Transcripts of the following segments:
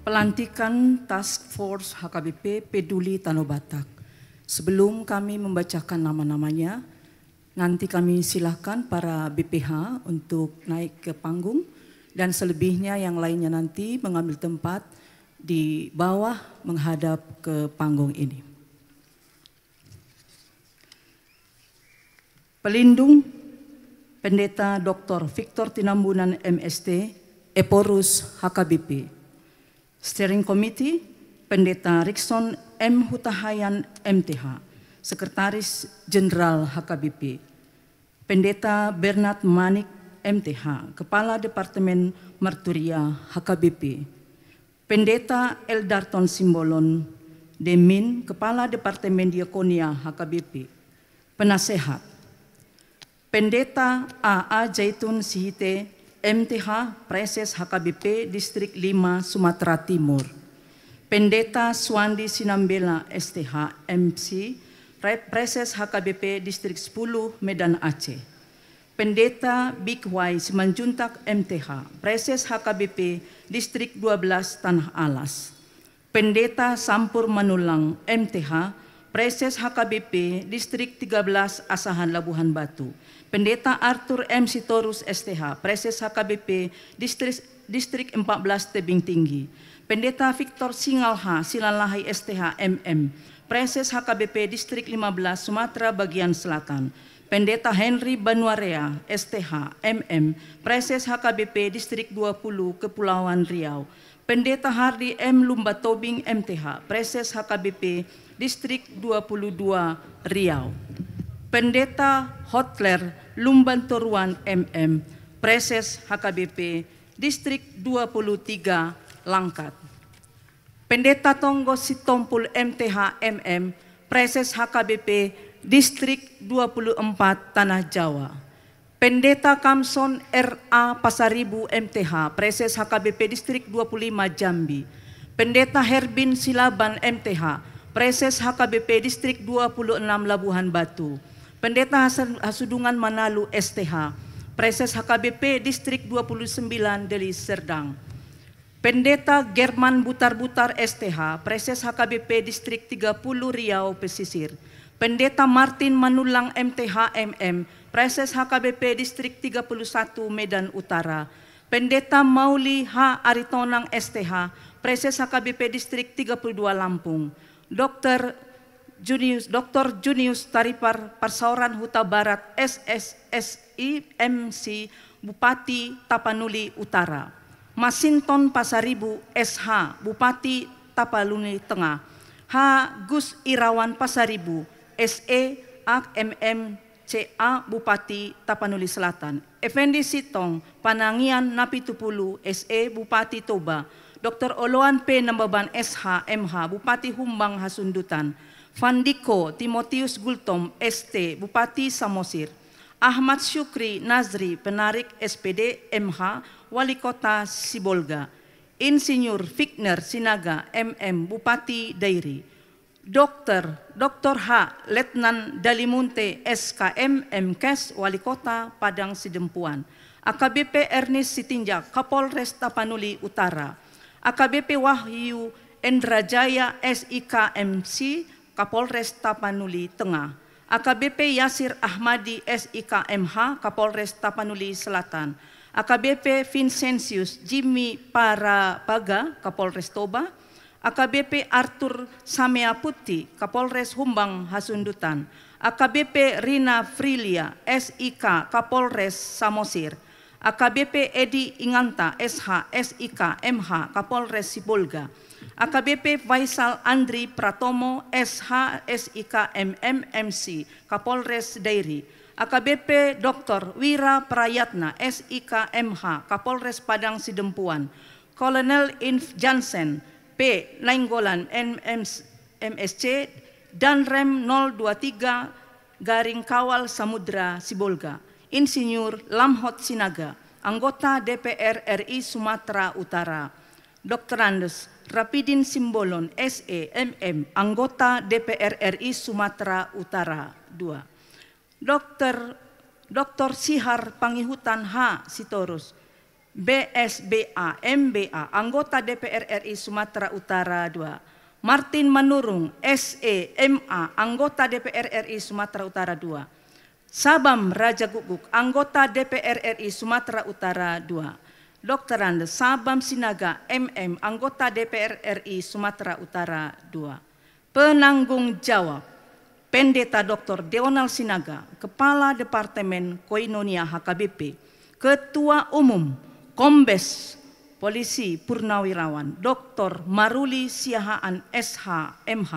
Pelantikan Task Force HKBP Peduli Tanah Batak. Sebelum kami membacakan nama-namanya, nanti kami silakan para BPH untuk naik ke panggung dan selebihnya yang lainnya nanti mengambil tempat di bawah menghadap ke panggung ini. Pelindung Pendeta Dr. Victor Tinambunan MST, Eporus HKBP. Steering Committee, Pendeta Rickson M. Hutahayan MTH, Sekretaris Jenderal HKBP. Pendeta Bernard Manik MTH, Kepala Departemen Marturia HKBP. Pendeta Eldarton Simbolon Demin, Kepala Departemen Diakonia HKBP. Penasehat, Pendeta A.A. Zaitun Sihite MTH, Preses HKBP Distrik 5 Sumatera Timur. Pendeta Swandi Sinambela STH MC, Preses HKBP Distrik 10 Medan Aceh. Pendeta Bikwai Simanjuntak MTH, Preses HKBP Distrik 12 Tanah Alas. Pendeta Sampur Manulang MTH, Preses HKBP Distrik 13 Asahan Labuhan Batu. Pendeta Arthur M. Sitorus STH, Preses HKBP Distrik 14 Tebing Tinggi. Pendeta Victor Singalha Silalahai STH MM, Preses HKBP Distrik 15 Sumatera Bagian Selatan. Pendeta Henry Banuarea STH MM, Preses HKBP Distrik 20 Kepulauan Riau. Pendeta Hardi M. Lumbatobing MTH, Preses HKBP Distrik 22 Riau. Pendeta Hotler Lumbantoruan MM, Preses HKBP Distrik 23 Langkat. Pendeta Tonggo Sitompul MTH MM, Preses HKBP Distrik 24 Tanah Jawa. Pendeta Kamson RA Pasaribu MTH, Preses HKBP Distrik 25 Jambi. Pendeta Herbin Silaban MTH, Preses HKBP Distrik 26 Labuhan Batu. Pendeta Hasudungan Manalu STH, Preses HKBP Distrik 29 Deli Serdang. Pendeta German Butar-Butar STH, Preses HKBP Distrik 30 Riau Pesisir. Pendeta Martin Manulang MTH MM, Preses HKBP Distrik 31 Medan Utara. Pendeta Mauli H. Aritonang STH, Preses HKBP Distrik 32 Lampung. Dr. Junius Taripar Parsauran Huta Barat SSSI MC, Bupati Tapanuli Utara. Masinton Pasaribu SH, Bupati Tapanuli Tengah. H. Gus Irawan Pasaribu SE MM CA, Bupati Tapanuli Selatan. Effendi Sitong Panangian Napitupulu SE, Bupati Toba. Dr. Oloan P. Nambaban SH MH, Bupati Humbang Hasundutan. Fandiko Timotius Gultom ST, Bupati Samosir. Ahmad Syukri Nazri Penarik SPD MH, Wali Kota Sibolga. Insinyur Fikner Sinaga MM, Bupati Dairi. Dr. H. Letnan Dalimunte SKM MKes, Wali Kota Padang Sidempuan. AKBP Ernest Sitinjak, Kapolres Tapanuli Utara. AKBP Wahyu Endrajaya SIK MC, Kapolres Tapanuli Tengah. AKBP Yasir Ahmadi SIK MH, Kapolres Tapanuli Selatan. AKBP Vincentius Jimmy Parabaga, Kapolres Toba. AKBP Arthur Samea Putih, Kapolres Humbang Hasundutan. AKBP Rina Frilia SIK, Kapolres Samosir. AKBP Edi Inganta SH SIK MH, Kapolres Sibolga. AKBP Faisal Andri Pratomo SH SIK MM MC, Kapolres Dairi. AKBP Dr. Wira Prayatna SIK MH, Kapolres Padang Sidempuan. Kolonel Inf Jansen P. Nainggolan MSC dan Rem 023 Garing Kawal Samudra Sibolga. Insinyur Lamhot Sinaga, anggota DPR RI Sumatera Utara. Dr. Andes Rapidin Simbolon SE MM, anggota DPR RI Sumatera Utara 2. Dr. Sihar Pangihutan H. Sitorus, BSBA, MBA, anggota DPR RI Sumatera Utara 2. Martin Manurung, SE, MA, anggota DPR RI Sumatera Utara 2. Sabam Raja Guguk, anggota DPR RI Sumatera Utara 2. Dr. Andes Sabam Sinaga, MM, anggota DPR RI Sumatera Utara 2. Penanggung jawab, Pendeta Dr. Deonal Sinaga, Kepala Departemen Koinonia HKBP, Ketua Umum Kombes Polisi Purnawirawan Dr. Maruli Siahaan SH MH,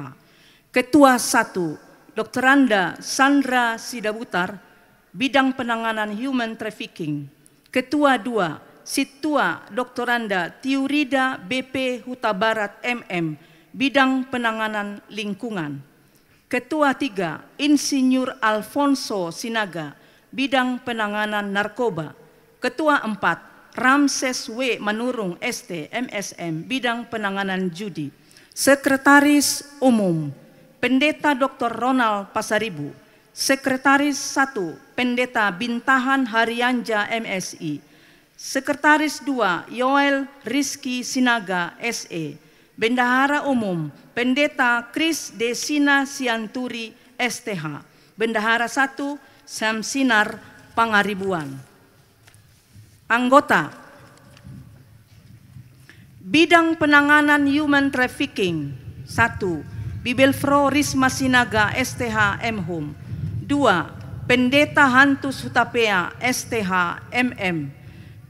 Ketua 1 Dr. Anda Sandra Sidabutar, Bidang Penanganan Human Trafficking, Ketua 2 Situa Dr. Anda Tiurida BP Huta Barat MM, Bidang Penanganan Lingkungan, Ketua 3 Insinyur Alfonso Sinaga, Bidang Penanganan Narkoba, Ketua 4 Ramses W. Manurung ST MSM, Bidang Penanganan Judi. Sekretaris Umum Pendeta Dr. Ronald Pasaribu. Sekretaris 1 Pendeta Bintahan Haryanja MSI. Sekretaris 2 Yoel Rizky Sinaga SE. Bendahara Umum Pendeta Kris Desina Sianturi STH. Bendahara 1 Samsinar Pangaribuan. Anggota Bidang Penanganan Human Trafficking 1. Bibelfro Risma Sinaga STH M.Hum. 2. Pendeta Hantus Hutapea STH MM.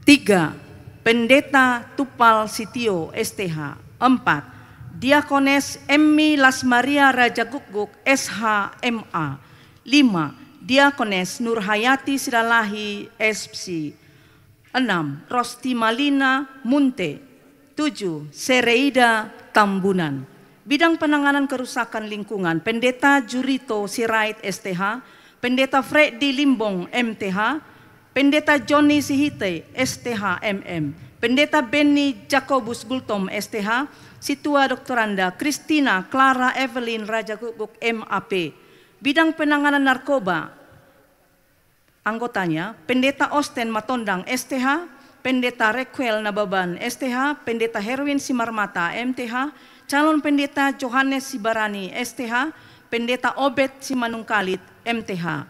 3. Pendeta Tupal Sitio STH. 4. Diakones Emmi Lasmaria Raja Guguk SH MA. 5. Diakones Nurhayati Sidalahi SPC. 6. Rosti Malina Munte. 7. Sereida Tambunan. Bidang Penanganan Kerusakan Lingkungan Pendeta Jurito Sirait STH, Pendeta Freddy Limbong MTH, Pendeta Johnny Sihite STH MM, Pendeta Benny Jacobus Gultom STH, Situa Dr. Anda Christina Clara Evelyn Raja Guguk MAP. Bidang Penanganan Narkoba anggotanya Pendeta Osten Matondang STH, Pendeta Requel Nababan STH, Pendeta Herwin Simarmata MTH, Calon Pendeta Johannes Sibarani STH, Pendeta Obed Simanungkalit MTH.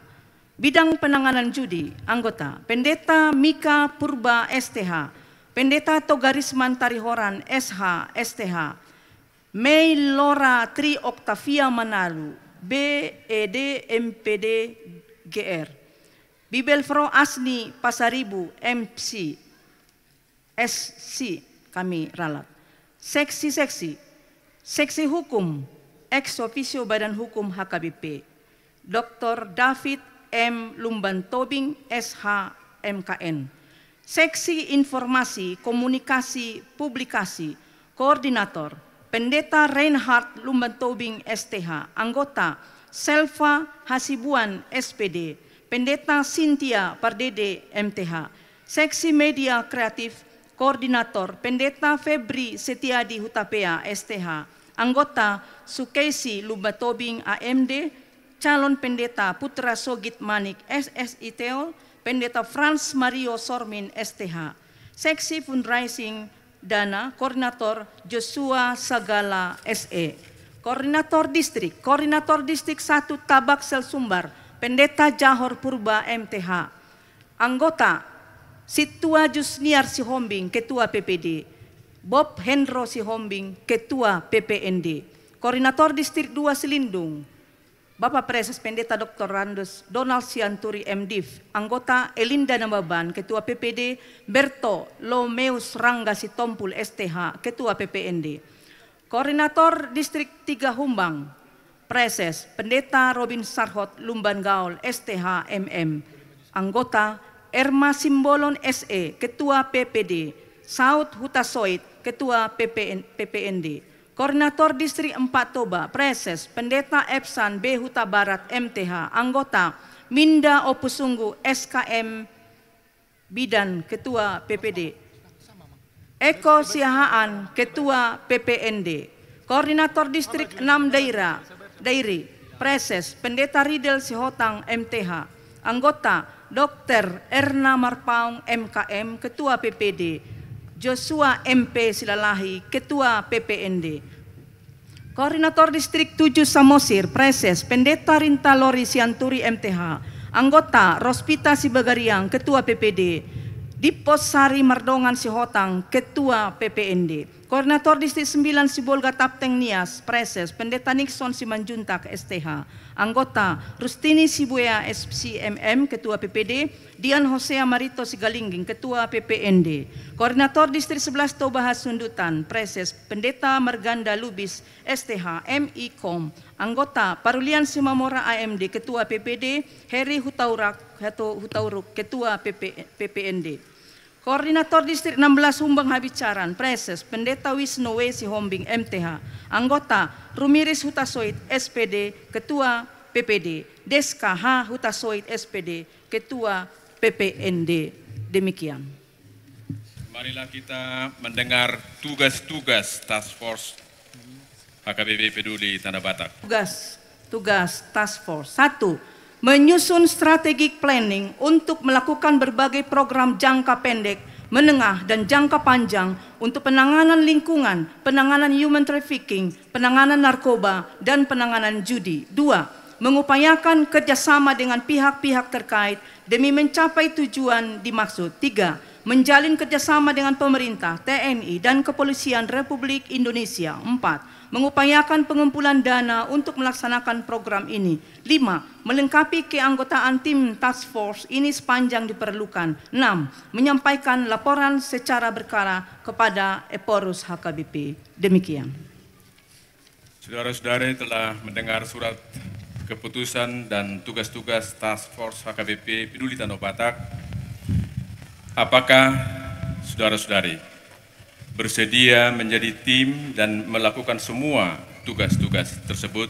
Bidang Penanganan Judi anggota Pendeta Mika Purba STH, Pendeta Togarisman Tarihoran SH STH, Mei Lora Tri Octavia Manalu BED MPD GR. Bibelfro Asni Pasaribu MC SC kami ralat. Seksi Hukum ex officio Badan Hukum HKBP Dr. David M. Lumban Tobing SH MKN. Seksi Informasi Komunikasi Publikasi Koordinator Pendeta Reinhard Lumban Tobing STH. Anggota Selva Hasibuan SPD, Pendeta Cynthia Pardede MTH. Seksi Media Kreatif Koordinator Pendeta Febri Setiadi Hutapea STH. Anggota Sukesi Lubatobing AMD. Calon Pendeta Putra Sogit Manik SSI Teol. Pendeta Franz Mario Sormin STH. Seksi Fundraising Dana Koordinator Joshua Sagala SE. Koordinator Distrik 1 Tabak Selsumbar Pendeta Jahor Purba MTH. Anggota Situa Jusniar Sihombing Ketua PPD, Bob Hendro Sihombing Ketua PPND. Koordinator Distrik 2 Selindung Bapak Preses Pendeta Dr. Randes Donald Sianturi MDiv. Anggota Elinda Namaban Ketua PPD, Berto Lomeus Rangga Sitompul STH Ketua PPND. Koordinator Distrik 3 Humbang Preses Pendeta Robin Sarhot Lumban Gaul STH MM. Anggota Erma Simbolon SE Ketua PPD, Saud Hutasoit Ketua PPND. Koordinator Distrik 4 Toba Preses Pendeta Epsan B Huta Barat MTH. Anggota Minda Opusunggu SKM Bidan Ketua PPD. Eko Siahaan Ketua PPND. Koordinator Distrik 6 Dairi Preses Pendeta Ridel Sihotang MTH. Anggota Dr. Erna Marpaung MKM, Ketua PPD. Joshua MP Silalahi, Ketua PPND. Koordinator Distrik 7 Samosir, Preses, Pendeta Rinta Lori Sianturi MTH. Anggota Rospita Sibagariang, Ketua PPD. Dipos Sari Mardongan Sihotang, Ketua PPND. Koordinator Distrik 9 Sibolga Tapteng Nias, Preses, Pendeta Nixon Simanjuntak STH. Anggota Rustini Sibuya SCMM, Ketua PPD. Dian Hosea Marito Sigalingging, Ketua PPND. Koordinator Distrik 11 Tobahas Sundutan, Preses, Pendeta Marganda Lubis STH MIKOM. Anggota Parulian Simamora AMD, Ketua PPD. Heri Hutauruk, Ketua PPND. Koordinator Distrik 16 Humbang Habicaran, Preses, Pendeta Wisnu W. Sihombing MTH. Anggota Rumiris Hutasoit SPD, Ketua PPD. Deska H. Hutasoit SPD, Ketua PPND. Demikian. Marilah kita mendengar tugas-tugas Task Force HKBP Peduli Tanah Batak. Tugas Task Force. 1. Menyusun strategic planning untuk melakukan berbagai program jangka pendek, menengah, dan jangka panjang untuk penanganan lingkungan, penanganan human trafficking, penanganan narkoba, dan penanganan judi. 2. Mengupayakan kerjasama dengan pihak-pihak terkait demi mencapai tujuan dimaksud. 3. Menjalin kerjasama dengan pemerintah, TNI, dan Kepolisian Republik Indonesia. 4. Mengupayakan pengumpulan dana untuk melaksanakan program ini. 5. Melengkapi keanggotaan tim task force ini sepanjang diperlukan. 6. Menyampaikan laporan secara berkala kepada Eporus HKBP. Demikian. Saudara-saudara telah mendengar surat keputusan dan tugas-tugas Task Force HKBP Peduli Tanah Batak. Apakah saudara-saudari bersedia menjadi tim dan melakukan semua tugas-tugas tersebut?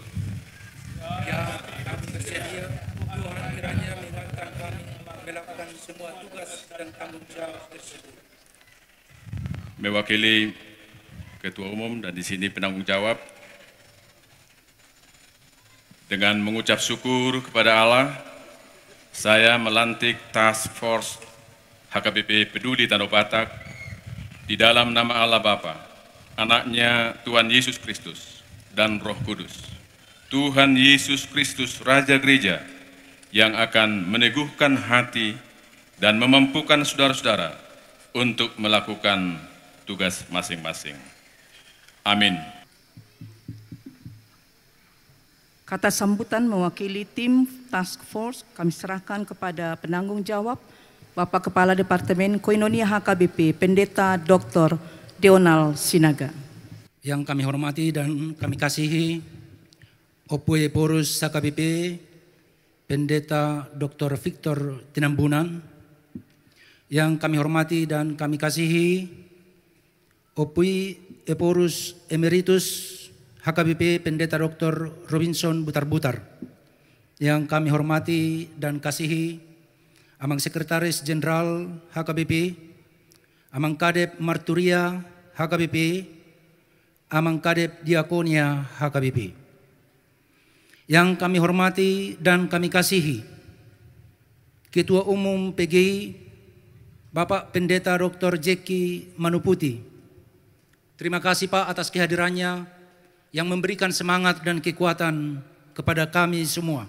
Ya, kami bersedia. Tuhan kiranya mengingatkan kami melakukan semua tugas dan tanggung jawab tersebut. Mewakili Ketua Umum dan di sini penanggung jawab, dengan mengucap syukur kepada Allah, saya melantik Task Force HKBP Peduli Tanah Batak di dalam nama Allah Bapa, Anaknya Tuhan Yesus Kristus, dan Roh Kudus. Tuhan Yesus Kristus, Raja Gereja, yang akan meneguhkan hati dan memampukan saudara-saudara untuk melakukan tugas masing-masing. Amin. Kata sambutan mewakili tim Task Force kami serahkan kepada penanggung jawab Bapak Kepala Departemen Koinonia HKBP, Pendeta Dr. Deonal Sinaga. Yang kami hormati dan kami kasihi Opue Porus HKBP, Pendeta Dr. Victor Tinambunan. Yang kami hormati dan kami kasihi Opui Eporus Emeritus HKBP, Pendeta Dr. Robinson Butar-Butar. Yang kami hormati dan kasihi Amang Sekretaris Jenderal HKBP, Amang Kadep Marturia HKBP, Amang Kadep Diakonia HKBP. Yang kami hormati dan kami kasihi Ketua Umum PGI, Bapak Pendeta Dr. Jeki Manuputi. Terima kasih Pak atas kehadirannya yang memberikan semangat dan kekuatan kepada kami semua.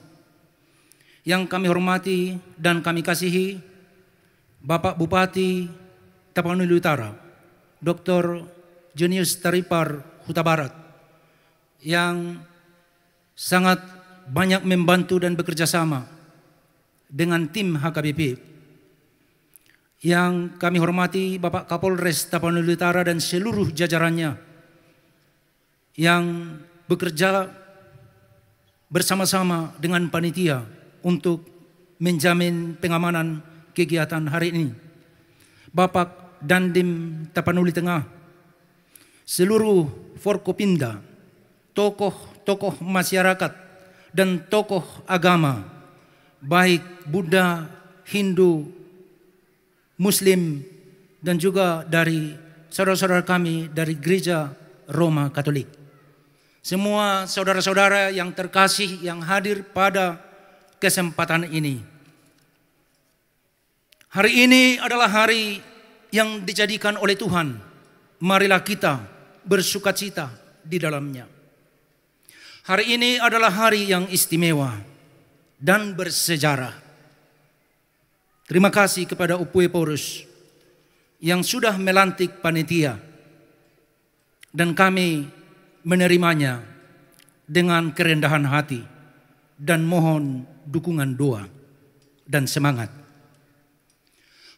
Yang kami hormati dan kami kasihi Bapak Bupati Tapanuli Utara, Dr. Junius Taripar Huta Barat, yang sangat banyak membantu dan bekerja sama dengan tim HKBP. Yang kami hormati Bapak Kapolres Tapanuli Utara dan seluruh jajarannya yang bekerja bersama-sama dengan panitia untuk menjamin pengamanan kegiatan hari ini. Bapak Dandim Tapanuli Tengah, seluruh Forkopimda, tokoh-tokoh masyarakat dan tokoh agama, baik Buddha, Hindu, Muslim, dan juga dari saudara-saudara kami dari Gereja Roma Katolik. Semua saudara-saudara yang terkasih yang hadir pada kesempatan ini. Hari ini adalah hari yang dijadikan oleh Tuhan. Marilah kita bersukacita di dalamnya. Hari ini adalah hari yang istimewa dan bersejarah. Terima kasih kepada Upueporus yang sudah melantik panitia, dan kami menerimanya dengan kerendahan hati dan mohon dukungan doa dan semangat.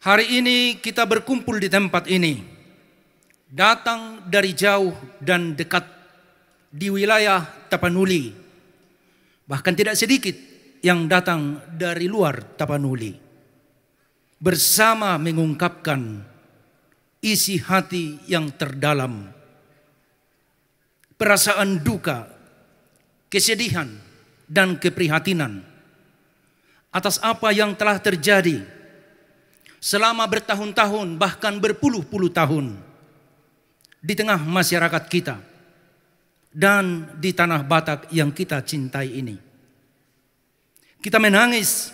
Hari ini kita berkumpul di tempat ini, datang dari jauh dan dekat di wilayah Tapanuli, bahkan tidak sedikit yang datang dari luar Tapanuli, bersama mengungkapkan isi hati yang terdalam, perasaan duka, kesedihan, dan keprihatinan atas apa yang telah terjadi selama bertahun-tahun, bahkan berpuluh-puluh tahun di tengah masyarakat kita dan di tanah Batak yang kita cintai ini. Kita menangis,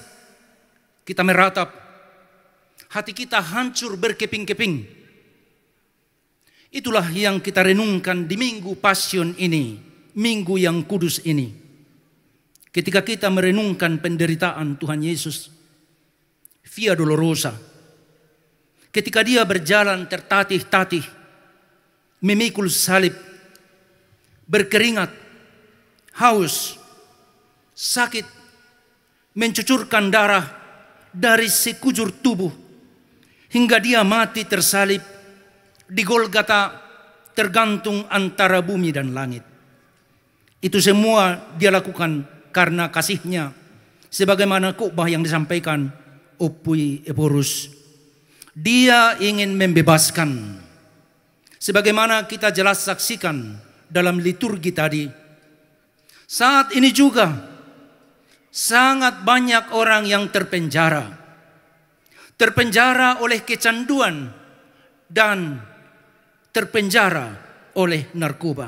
kita meratap, hati kita hancur berkeping-keping. Itulah yang kita renungkan di Minggu Passion ini, Minggu yang kudus ini. Ketika kita merenungkan penderitaan Tuhan Yesus, Via Dolorosa, ketika dia berjalan tertatih-tatih, memikul salib, berkeringat, haus, sakit, mencucurkan darah dari sekujur tubuh, hingga dia mati tersalib di Golgota, tergantung antara bumi dan langit. Itu semua dia lakukan karena kasihnya, sebagaimana khotbah yang disampaikan Upueporus. Dia ingin membebaskan, sebagaimana kita jelas saksikan dalam liturgi tadi. Saat ini juga sangat banyak orang yang terpenjara oleh kecanduan dan terpenjara oleh narkoba,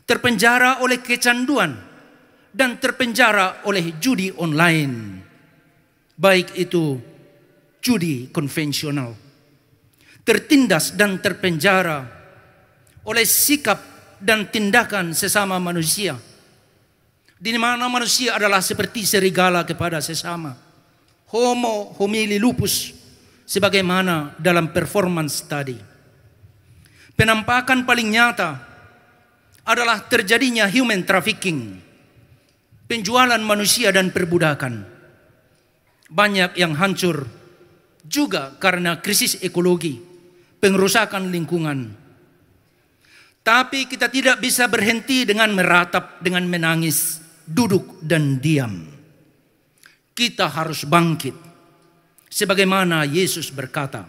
terpenjara oleh kecanduan dan terpenjara oleh judi online, baik itu judi konvensional, tertindas dan terpenjara oleh sikap dan tindakan sesama manusia, di mana manusia adalah seperti serigala kepada sesama, homo homini lupus, sebagaimana dalam performance tadi. Penampakan paling nyata adalah terjadinya human trafficking, penjualan manusia dan perbudakan. Banyak yang hancur juga karena krisis ekologi, pengerusakan lingkungan. Tapi kita tidak bisa berhenti dengan meratap, dengan menangis, duduk dan diam. Kita harus bangkit. Sebagaimana Yesus berkata,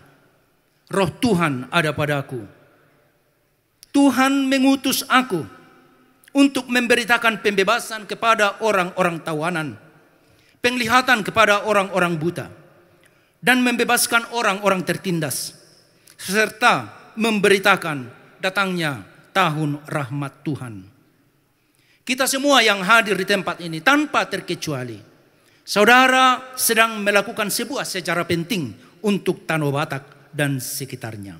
Roh Tuhan ada padaku. Tuhan mengutus aku untuk memberitakan pembebasan kepada orang-orang tawanan, penglihatan kepada orang-orang buta, dan membebaskan orang-orang tertindas, serta memberitakan datangnya tahun rahmat Tuhan. Kita semua yang hadir di tempat ini tanpa terkecuali, saudara sedang melakukan sebuah sejarah penting untuk Tanah Batak dan sekitarnya.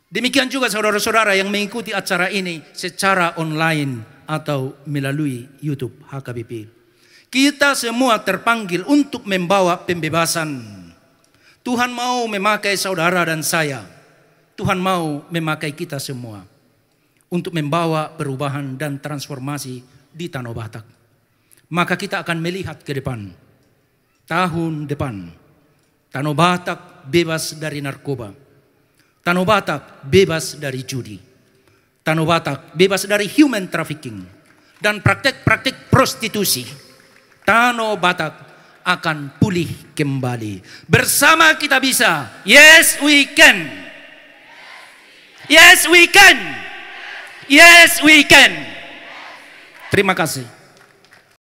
Demikian juga saudara-saudara yang mengikuti acara ini secara online atau melalui YouTube HKBP. Kita semua terpanggil untuk membawa pembebasan. Tuhan mau memakai saudara dan saya. Tuhan mau memakai kita semua untuk membawa perubahan dan transformasi di Tanah Batak. Maka kita akan melihat ke depan. Tahun depan, Tanah Batak bebas dari narkoba. Tanah Batak bebas dari judi. Tanah Batak bebas dari human trafficking dan praktek-praktek prostitusi. Tanah Batak akan pulih kembali. Bersama kita bisa. Yes, we can. Yes, we can. Yes, we can. Terima kasih.